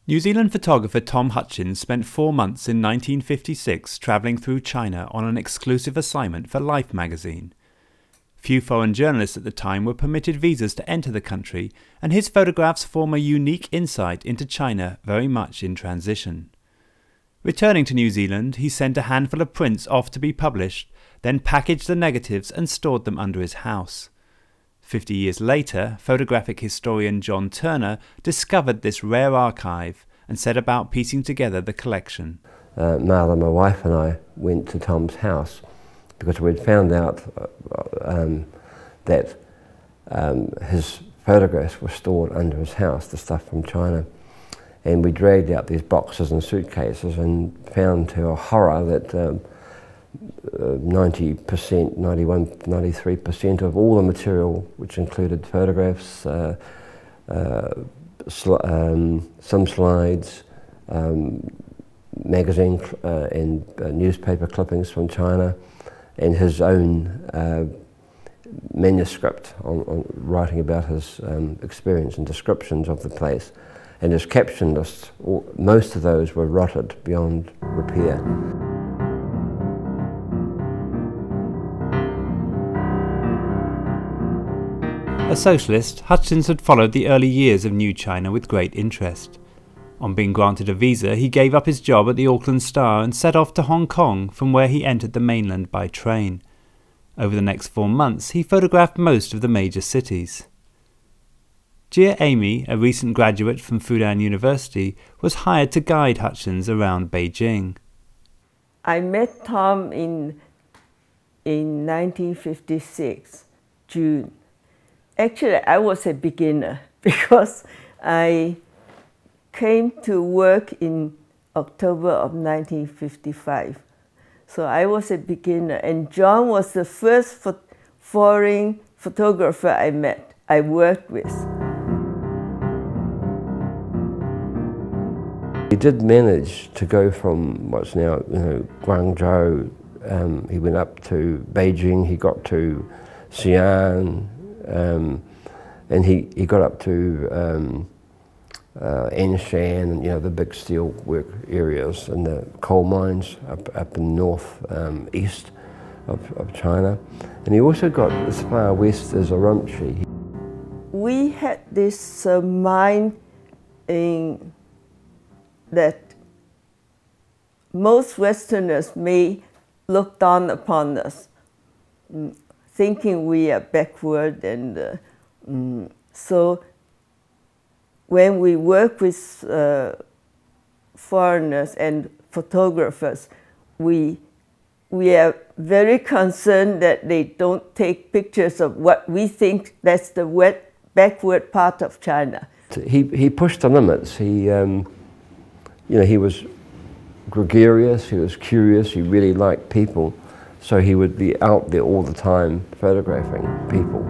New Zealand photographer Tom Hutchins spent 4 months in 1956 travelling through China on an exclusive assignment for Life magazine. Few foreign journalists at the time were permitted visas to enter the country, and his photographs form a unique insight into China very much in transition. Returning to New Zealand, he sent a handful of prints off to be published, then packaged the negatives and stored them under his house. 50 years later, photographic historian John Turner discovered this rare archive and set about piecing together the collection. Marla, my wife, and I went to Tom's house because we'd found out that his photographs were stored under his house, the stuff from China. And we dragged out these boxes and suitcases and found to our horror that 90%, 91, 93% of all the material, which included photographs, some slides, magazine and newspaper clippings from China, and his own manuscript on writing about his experience and descriptions of the place, and his caption lists, most of those were rotted beyond repair. A socialist, Hutchins had followed the early years of New China with great interest. On being granted a visa, he gave up his job at the Auckland Star and set off to Hong Kong, from where he entered the mainland by train. Over the next 4 months, he photographed most of the major cities. Jia Amy, a recent graduate from Fudan University, was hired to guide Hutchins around Beijing. I met Tom in 1956, June. Actually, I was a beginner because I came to work in October of 1955. So I was a beginner, and John was the first foreign photographer I worked with. He did manage to go from what's now, Guangzhou. He went up to Beijing. He got to Xi'an. And he got up to Anshan, and the big steel work areas and the coal mines up in north east of China. And he also got as far west as Urumqi. We had this mind in that most Westerners may look down upon us, thinking we are backward, and so when we work with foreigners and photographers, we are very concerned that they don't take pictures of what we think that's the backward part of China. He pushed the limits. He was gregarious, he was curious, he really liked people. So he would be out there all the time photographing people.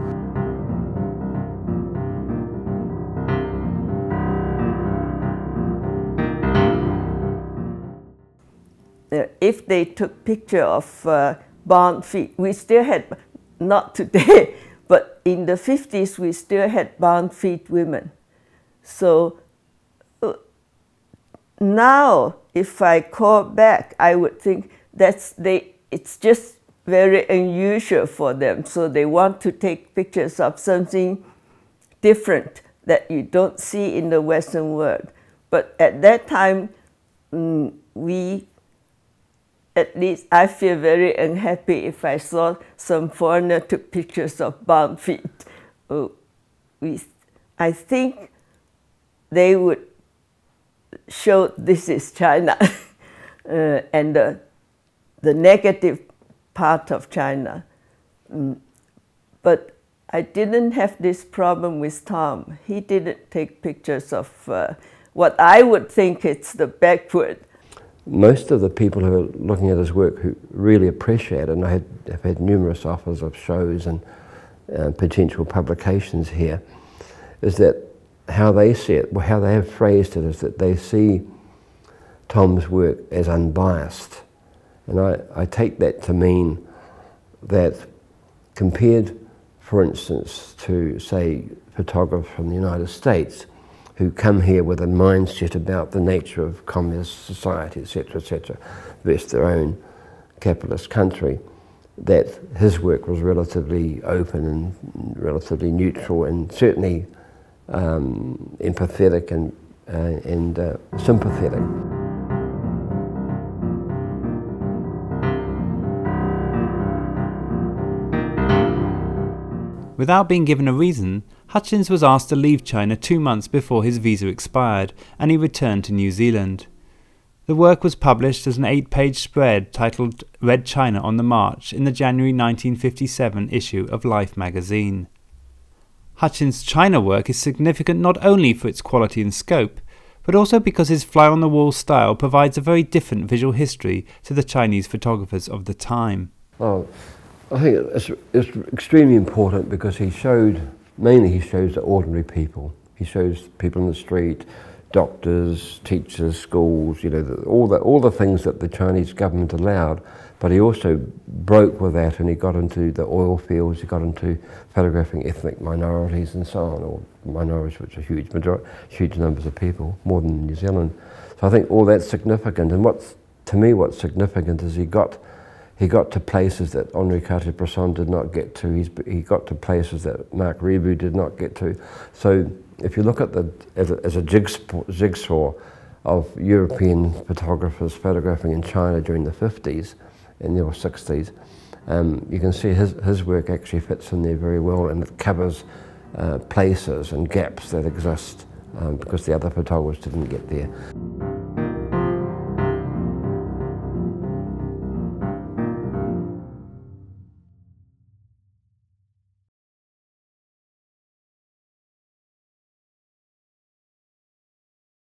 If they took picture of bound feet, we still had, not today, but in the 50s we still had bound feet women. So now if I call back, I would think it's just very unusual for them, so they want to take pictures of something different that you don't see in the Western world. But at that time, at least I feel very unhappy if I saw some foreigner took pictures of bound feet. I think they would show this is China and the negative part of China. But I didn't have this problem with Tom. He didn't take pictures of what I would think it's the backward. Most of the people who are looking at his work who really appreciate it, and I have had numerous offers of shows and potential publications here, is that how they see it, how they have phrased it, is that they see Tom's work as unbiased. And I take that to mean that compared, for instance, to, say, photographers from the United States, who come here with a mindset about the nature of communist society, etc., versus their own capitalist country, that his work was relatively open and relatively neutral and certainly empathetic and sympathetic. Without being given a reason, Hutchins was asked to leave China 2 months before his visa expired, and he returned to New Zealand. The work was published as an 8-page spread titled Red China on the March in the January 1957 issue of Life magazine. Hutchins' China work is significant not only for its quality and scope, but also because his fly-on-the-wall style provides a very different visual history to the Chinese photographers of the time. Well, I think it's extremely important because mainly he shows the ordinary people. He shows people in the street, doctors, teachers, schools, you know, all the things that the Chinese government allowed, but he also broke with that and he got into the oil fields, he got into photographing ethnic minorities and so on, or minorities which are huge numbers of people, more than in New Zealand. So I think all that's significant, and to me what's significant is he got to places that Henri Cartier-Bresson did not get to. He got to places that Marc Ribot did not get to. So if you look at as a jigsaw of European photographers photographing in China during the 50s and the 60s, you can see his work actually fits in there very well, and it covers places and gaps that exist because the other photographers didn't get there.